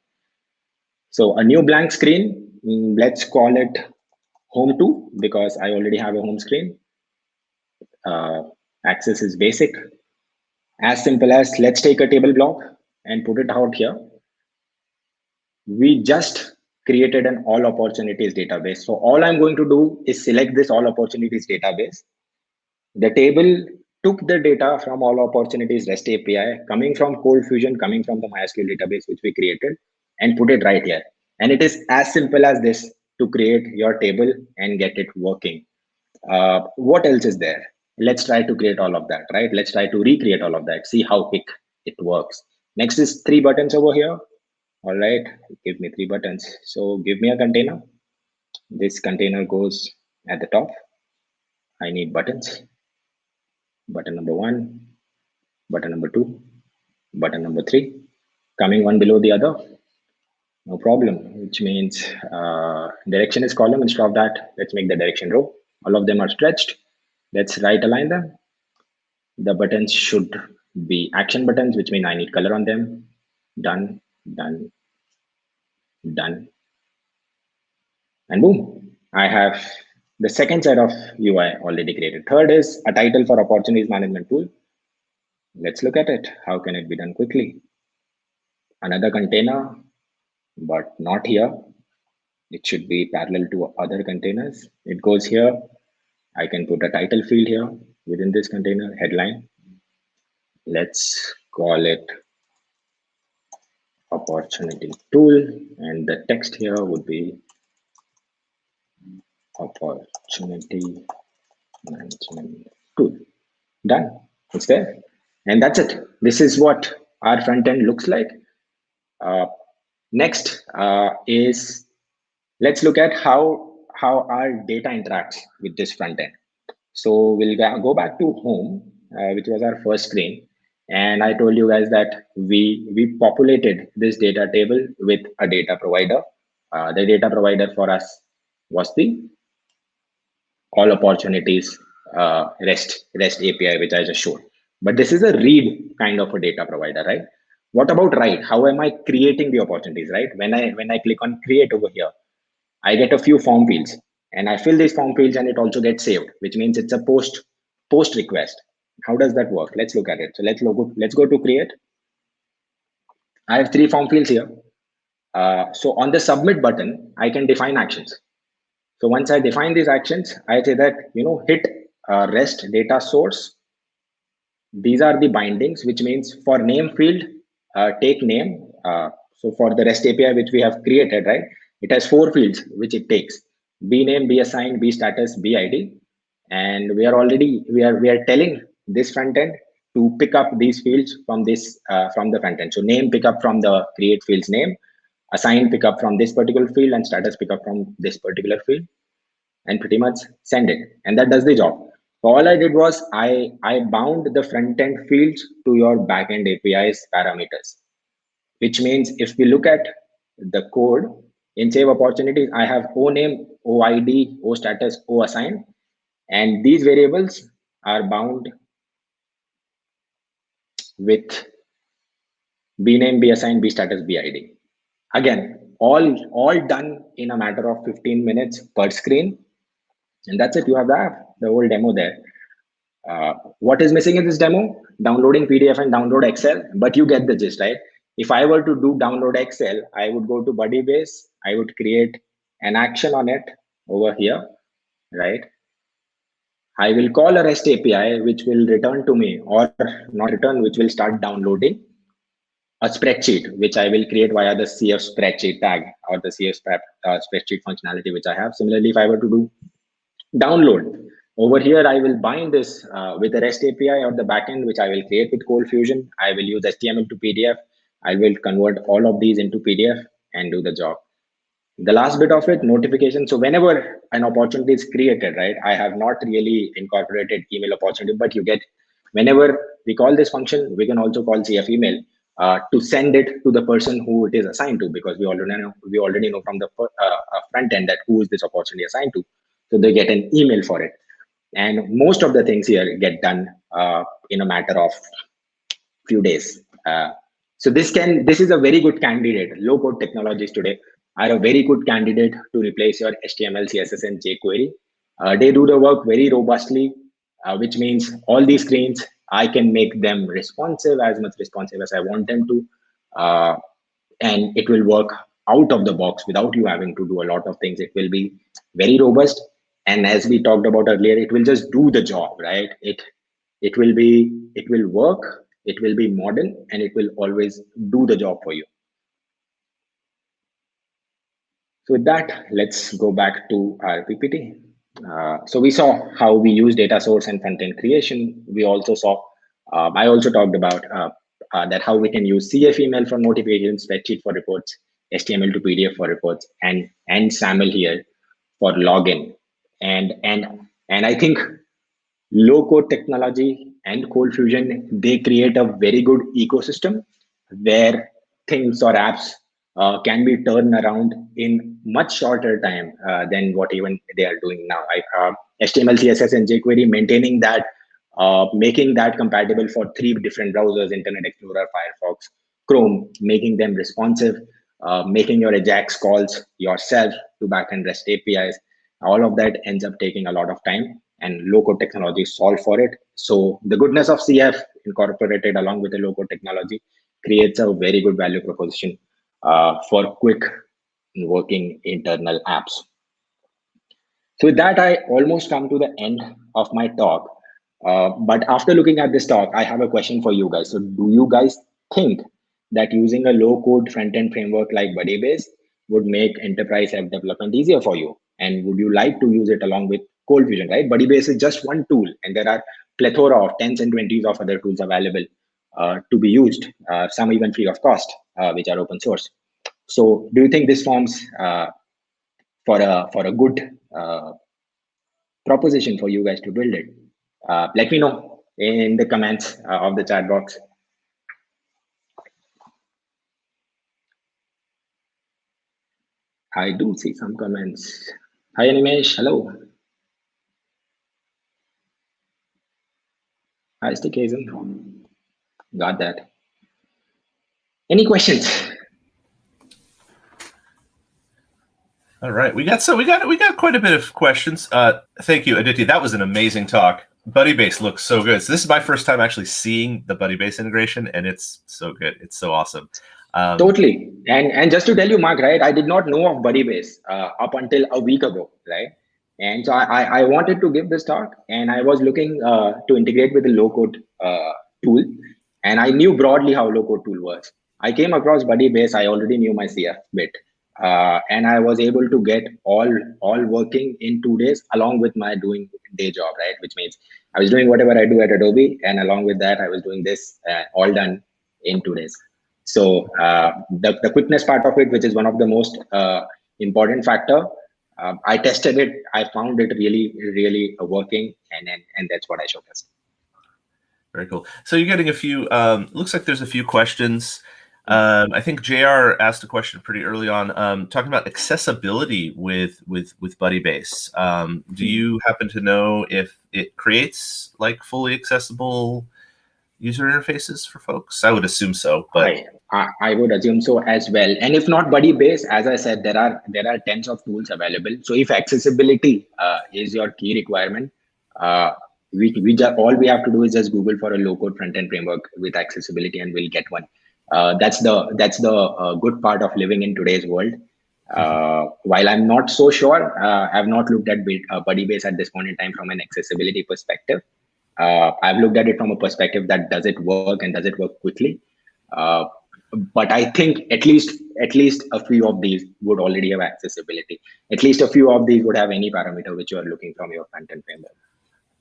So a new blank screen. Let's call it home 2 because I already have a home screen. Access is basic. As simple as let's take a table block and put it out here. We just created an all opportunities database. So all I'm going to do is select this all opportunities database. The table took the data from all opportunities REST API coming from ColdFusion, coming from the MySQL database, which we created, and put it right here. And it is as simple as this to create your table and get it working. What else is there? Let's try to create all of that, right? Let's try to recreate all of that, see how quick it works. Next is 3 buttons over here. All right, give me 3 buttons. So give me a container. This container goes at the top. I need buttons. Button number 1, button number 2, button number 3, coming one below the other. No problem, which means direction is column. Instead of that, let's make the direction row. All of them are stretched. Let's right align them. The buttons should be action buttons, which means I need color on them. Done, done, done. And boom, I have the second set of UI already created. Third is a title for opportunities management tool. Let's look at it. How can it be done quickly? Another container, but not here. It should be parallel to other containers. It goes here. I can put a title field here within this container, headline. Let's call it opportunity tool. And the text here would be opportunity management tool. Done. It's there. And that's it. This is what our front end looks like. Next is let's look at how our data interacts with this front end. So we'll go back to home, which was our first screen. And I told you guys that we populated this data table with a data provider. The data provider for us was the all opportunities REST API, which I just showed. But this is a read kind of a data provider, right? What about write? How am I creating the opportunities, right? When I click on create over here, I get a few form fields and I fill these form fields and it also gets saved, which means it's a post request. How does that work? Let's look at it. So let's go to create. I have 3 form fields here. So on the submit button, I can define actions. So once I define these actions, I say that, hit REST data source These are the bindings, which means for name field, take name. So for the REST API which we have created, right, it has 4 fields which it takes: B name, B assigned, B status, B ID. And we are telling this front end to pick up these fields from this from the front end. So name pick up from the create field's name, assign pick up from this particular field, and status pick up from this particular field, and pretty much send it, and that does the job. So all I did was I bound the front end fields to your backend API's parameters, which means if we look at the code in save opportunities, I have o name, o id, o status, o assign, and these variables are bound with b name, b assigned, b status, b id. Again, all done in a matter of 15 minutes per screen, and that's it. You have the whole demo there. What is missing in this demo? Downloading PDF and download Excel, but you get the gist, right? If I were to do download Excel, I would go to Buddybase, I would create an action on it over here, right? I will call a REST API, which will return to me, or not return, which will start downloading a spreadsheet, which I will create via the CF spreadsheet tag or the CF spreadsheet functionality, which I have. Similarly, if I were to do download over here, I will bind this with the REST API or the backend, which I will create with ColdFusion. I will use HTML to PDF. I will convert all of these into PDF and do the job. The last bit of it, notification. So whenever an opportunity is created, right, I have not really incorporated email opportunity, but you get, whenever we call this function, we can also call CF email to send it to the person who it is assigned to, because we already know from the front end that who is this opportunity assigned to. So they get an email for it. And most of the things here get done in a matter of few days. So this is a very good candidate. Low code technologies today are a very good candidate to replace your HTML, CSS, and jQuery. They do the work very robustly, which means all these screens, I can make them responsive, as much responsive as I want them to. And it will work out of the box without you having to do a lot of things. It will be very robust. And as we talked about earlier, it will just do the job, right? It will work, it will be modern, and it will always do the job for you. So with that, let's go back to our PPT. So we saw how we use data source and front-end creation. We also saw, I also talked about that how we can use CF email for notification, spreadsheet for reports, HTML to PDF for reports, and SAML here for login. And I think low code technology and ColdFusion, they create a very good ecosystem where things or apps can be turned around in much shorter time than what even they are doing now. HTML, CSS, and jQuery, maintaining that, making that compatible for 3 different browsers: Internet Explorer, Firefox, Chrome, making them responsive, making your AJAX calls yourself to backend REST APIs. All of that ends up taking a lot of time, and low-code technology solve for it. So the goodness of CF incorporated along with the low-code technology creates a very good value proposition for quick working internal apps. So with that, I almost come to the end of my talk. But after looking at this talk, I have a question for you guys. So do you guys think that using a low-code front-end framework like Buddybase would make enterprise app development easier for you? And would you like to use it along with ColdFusion, right? Buddybase is just one tool, and there are plethora of tens and twenties of other tools available to be used, some even free of cost, which are open source. So do you think this forms for a good proposition for you guys to build it? Let me know in the comments of the chat box. I do see some comments. Hi, Animesh. Hello. Hi, Stickazen. Got that. Any questions? All right, we got quite a bit of questions. Thank you, Aditya. That was an amazing talk. Buddybase looks so good. So this is my first time actually seeing the Buddybase integration, and it's so good. It's so awesome. Totally. And just to tell you, Mark, right, I did not know of Buddybase up until a week ago, right? And so I wanted to give this talk, and I was looking to integrate with the low-code tool, and I knew broadly how low-code tool works. I came across Buddybase. I already knew my CF bit, and I was able to get all working in 2 days, along with my doing day job, right? Which means I was doing whatever I do at Adobe, and along with that, I was doing this all done in 2 days. So the quickness part of it, which is one of the most important factor, I tested it. I found it really working, and that's what I showcased. Very cool. So you're getting a few. Looks like there's a few questions. I think JR asked a question pretty early on, talking about accessibility with Buddybase. Do you happen to know if it creates like fully accessible user interfaces for folks? I would assume so, but I would assume so as well. And if not Buddybase, as I said, there are tens of tools available. So if accessibility is your key requirement, all we have to do is just Google for a low-code front-end framework with accessibility, and we'll get one. That's the good part of living in today's world. While I'm not so sure, I've not looked at Buddybase at this point in time from an accessibility perspective. I've looked at it from a perspective that does it work and does it work quickly. But I think at least a few of these would already have accessibility. At least a few of these would have any parameter which you are looking from your front-end framework.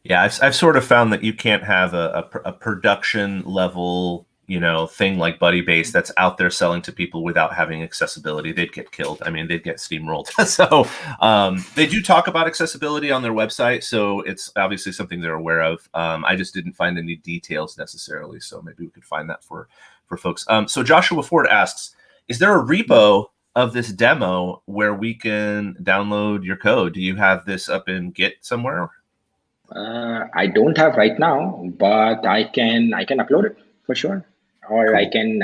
Yeah, I've sort of found that you can't have a production level, thing like Buddybase that's out there selling to people without having accessibility. They'd get killed. I mean, they'd get steamrolled. So they do talk about accessibility on their website, so it's obviously something they're aware of. I just didn't find any details necessarily, so maybe we could find that for folks. So Joshua Ford asks, is there a repo of this demo where we can download your code? Do you have this up in Git somewhere? I don't have right now, but I can upload it for sure, or cool. I can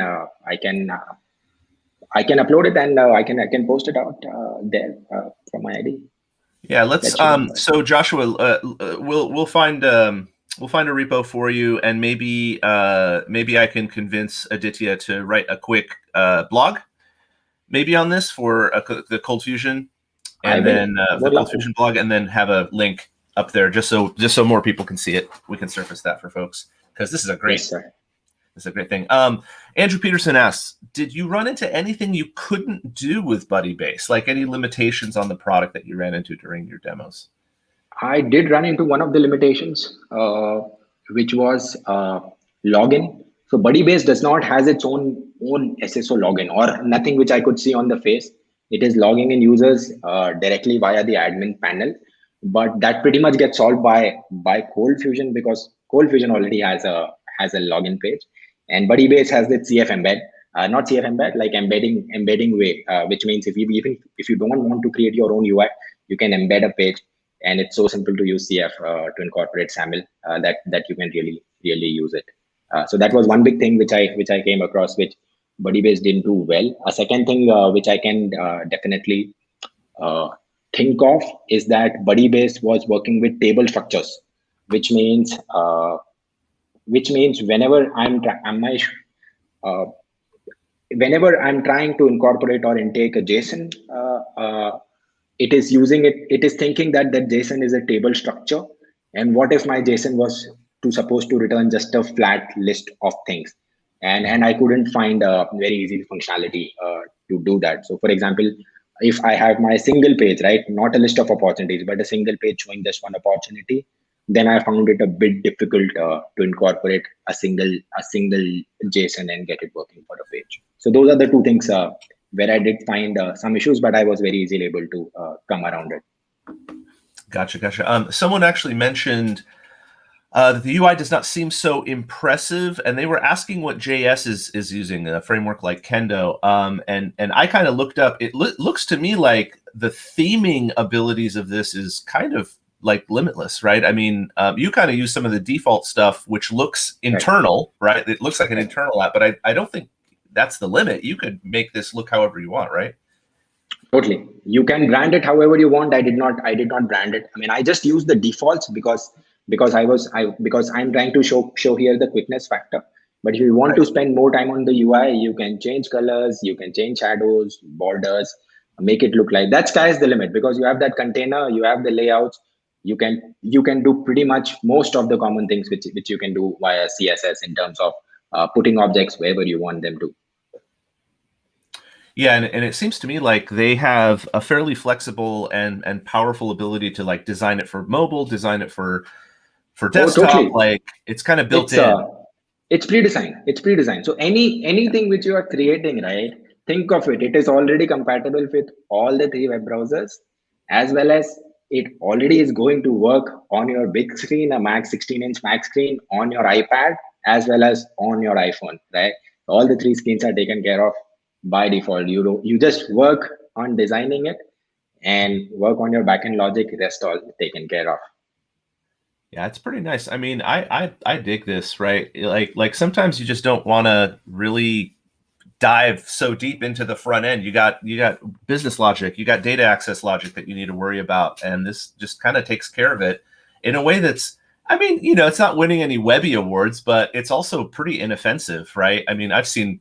upload it, and I can post it out there from my ID. Yeah, let's. So Joshua, we'll find a repo for you, and maybe I can convince Aditya to write a quick blog, maybe on this for the ColdFusion, and then the ColdFusion blog, and then have a link up there just so more people can see it. We can surface that for folks, because this is a great. Yes, this is a great thing. Andrew Peterson asks, did you run into anything you couldn't do with Buddybase, like any limitations on the product that you ran into during your demos? I did run into one of the limitations, which was login. So Buddybase does not has its own SSO login, or nothing which I could see on the face. It is logging in users directly via the admin panel, but that pretty much gets solved by ColdFusion, because ColdFusion already has a login page, and Buddybase has the CF embed, not CF embed, like embedding way, which means if you don't want to create your own UI, you can embed a page, and it's so simple to use CF to incorporate SAML that you can really use it. So that was one big thing which I came across, which Buddybase didn't do well. A second thing which I can definitely think of is that Buddybase was working with table structures, which means whenever whenever I'm trying to incorporate or intake a JSON, it is thinking that JSON is a table structure, and what if my JSON was supposed to return just a flat list of things, and I couldn't find a very easy functionality to do that. So for example, if I have my single page, right, not a list of opportunities, but a single page showing just one opportunity, then I found it a bit difficult to incorporate a single JSON and get it working for the page. So those are the two things where I did find some issues, but I was very easily able to come around it. Gotcha. Someone actually mentioned that the UI does not seem so impressive, and they were asking what JS is using, a framework like Kendo. And I kind of looked up. It looks to me like the theming abilities of this is kind of like limitless, right? I mean, you kind of use some of the default stuff, which looks internal, right? It looks like an internal app, but I don't think that's the limit. You could make this look however you want, right? Totally. You can brand it however you want. I did not brand it. I mean, I just used the defaults because I'm trying to show here the quickness factor. But if you want to spend more time on the UI, you can change colors, you can change shadows, borders. make it look like that. Sky is the limit, because you have that container, you have the layouts, you can do pretty much most of the common things which you can do via CSS in terms of putting objects wherever you want them to. Yeah, and it seems to me like they have a fairly flexible and powerful ability to like design it for mobile, design it for desktop. Totally. Like it's kind of built in. It's pre-designed. It's pre-designed. So anything which you are creating, right? Think of it. It is already compatible with all the three web browsers, as well as it already is going to work on your big screen, a Mac 16-inch Mac screen, on your iPad, as well as on your iPhone, right? All the three screens are taken care of by default. You just work on designing it and work on your backend logic. Rest all taken care of. Yeah, it's pretty nice. I mean, I dig this, right? Like sometimes you just don't want to really dive so deep into the front end. You got business logic, you got data access logic that you need to worry about, and this just kind of takes care of it in a way that's, I mean, it's not winning any Webby awards, but it's also pretty inoffensive, right? I mean, I've seen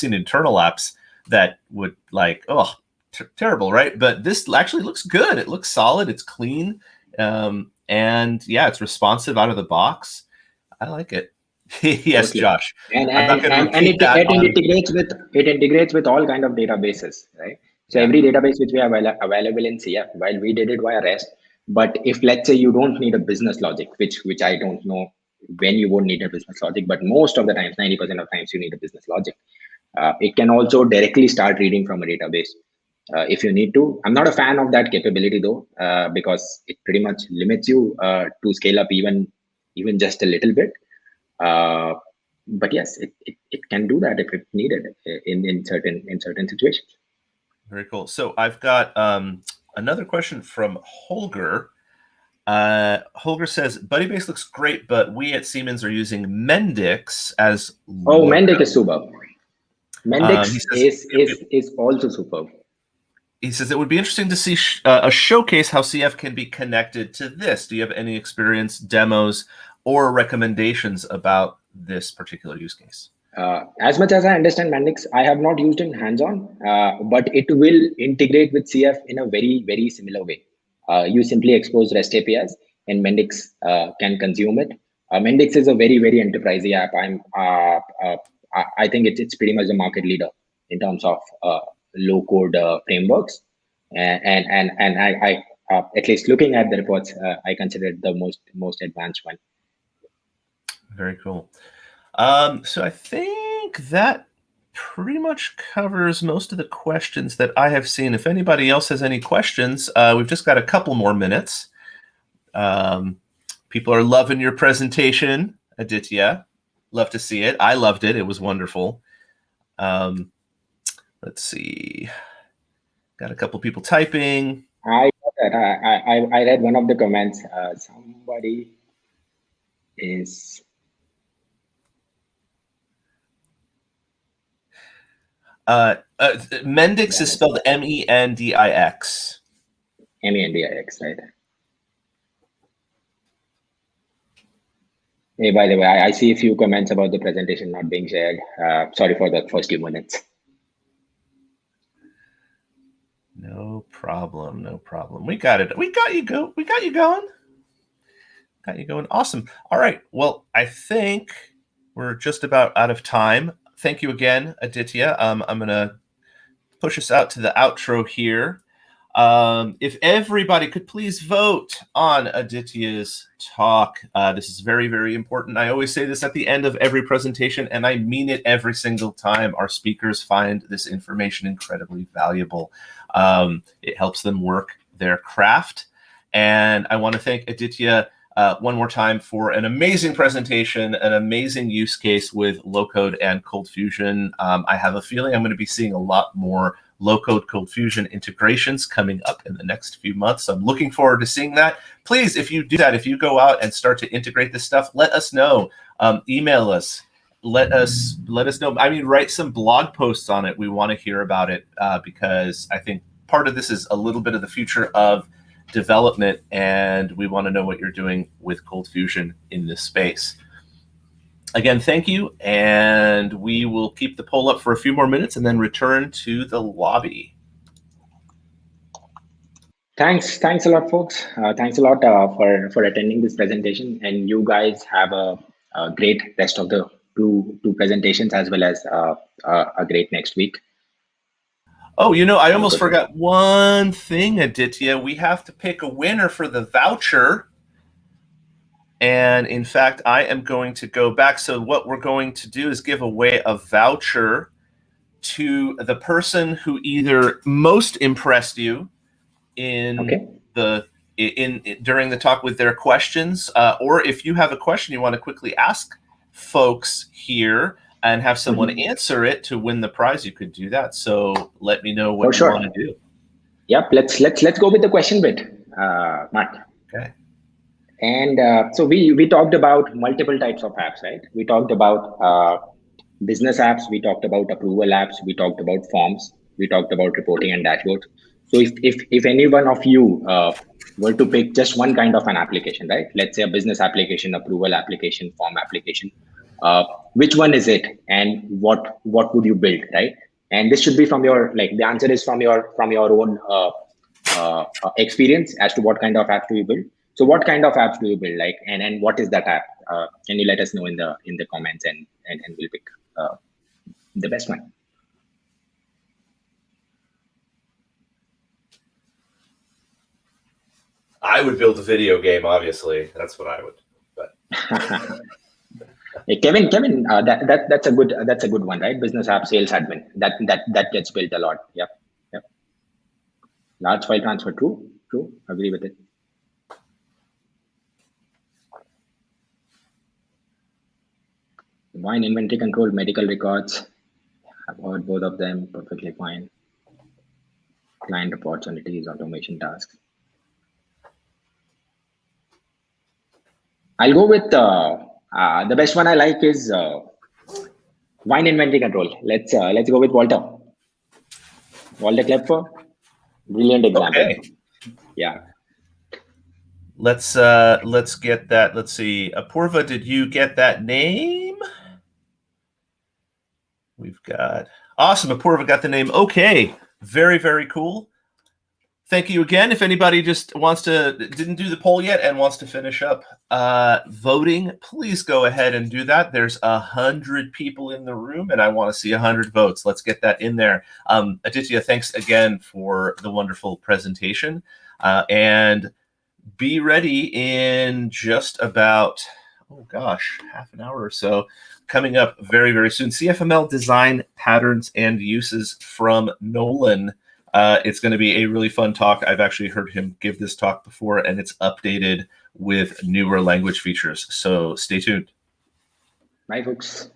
internal apps that would like, terrible, right? But this actually looks good. It looks solid. It's clean. And yeah, it's responsive out of the box. I like it. Yes, Totally. Josh. And I'm not going to and repeat that. it integrates with all kind of databases, right? So Yeah. every database which we have available in CF, while we did it via REST, but if let's say you don't need a business logic, which I don't know when you won't need a business logic, but most of the times, 90% of times you need a business logic. It can also directly start reading from a database if you need to. I'm not a fan of that capability though, because it pretty much limits you to scale up even just a little bit. But yes, it can do that if it's needed in certain situations. Very cool. So I've got another question from Holger. Holger says, Buddybase looks great, but we at Siemens are using Mendix as logo. Mendix is superb. Mendix is also superb. He says it would be interesting to see a showcase how CF can be connected to this. Do you have any experience, demos, or recommendations about this particular use case? As much as I understand Mendix, I have not used it hands-on, but it will integrate with CF in a very, very similar way. You simply expose REST APIs, and Mendix can consume it. Mendix is a very, very enterprisey app. I think it's pretty much the market leader in terms of low-code frameworks, and I at least looking at the reports, I consider it the most advanced one. Very cool. So I think that pretty much covers most of the questions that I have seen. If anybody else has any questions, we've just got a couple more minutes. People are loving your presentation, Aditya. Love to see it. I loved it. It was wonderful. Let's see. Got a couple people typing. I read one of the comments. Somebody is. Mendix is spelled Mendix. Mendix, right? Hey, by the way, I see a few comments about the presentation not being shared. Sorry for the first few minutes. No problem. No problem. We got it. We got you going. Got you going. Awesome. All right. Well, I think we're just about out of time. Thank you again, Aditya. I'm going to push us out to the outro here. If everybody could please vote on Aditya's talk. This is very, very important. I always say this at the end of every presentation, and I mean it every single time. Our speakers find this information incredibly valuable. It helps them work their craft. And I want to thank Aditya one more time for an amazing presentation, an amazing use case with low-code and ColdFusion. I have a feeling I'm going to be seeing a lot more low-code ColdFusion integrations coming up in the next few months. So I'm looking forward to seeing that. Please, if you do that, if you go out and start to integrate this stuff, let us know. Email us. Let us know. I mean, write some blog posts on it. We want to hear about it because I think part of this is a little bit of the future of development, and we want to know what you're doing with ColdFusion in this space. Again, thank you, and we will keep the poll up for a few more minutes and then return to the lobby. Thanks a lot, folks. Thanks a lot for attending this presentation, and you guys have a great rest of the two presentations, as well as a great next week. Oh, I Have a almost good one. forgot one thing, Aditya. We have to pick a winner for the voucher. And in fact, I am going to go back. So what we're going to do is give away a voucher to the person who either most impressed you in during the talk with their questions, or if you have a question you want to quickly ask folks here and have someone answer it to win the prize, you could do that. So let me know what you want to do. Yep, let's go with the question bit, Matt. Okay. And so we talked about multiple types of apps, right? We talked about business apps, we talked about approval apps, we talked about forms, we talked about reporting and dashboards. So if any one of you were to pick just one kind of an application, right? Let's say a business application, approval application, form application, which one is it, and what would you build, right? And this should be from your, like, the answer is from your own experience as to what kind of apps do you build. So what kind of apps do you build, like, and what is that app? Can you let us know in the comments, and we'll pick the best one. I would build a video game, obviously. That's what I would. But hey, Kevin, that's a good one, right? Business app, sales admin. That gets built a lot. Yep. Large file transfer, true. Agree with it. Wine inventory control, medical records. I've heard both of them, perfectly fine. Client opportunities, automation tasks. I'll go with the best one I like is wine inventory control. Let's go with Walter Klepper. Brilliant example. Okay. Yeah. Let's get that. Let's see. Apurva, did you get that name? We've got awesome. Apurva got the name. Okay. Very, very cool. Thank you again. If anybody just didn't do the poll yet and wants to finish up voting, please go ahead and do that. There's 100 people in the room, and I want to see 100 votes. Let's get that in there. Aditya, thanks again for the wonderful presentation. And be ready in just about, half an hour or so. Coming up very, very soon. CFML design patterns and uses from Nolan. It's going to be a really fun talk. I've actually heard him give this talk before, and it's updated with newer language features. So stay tuned. Bye, folks.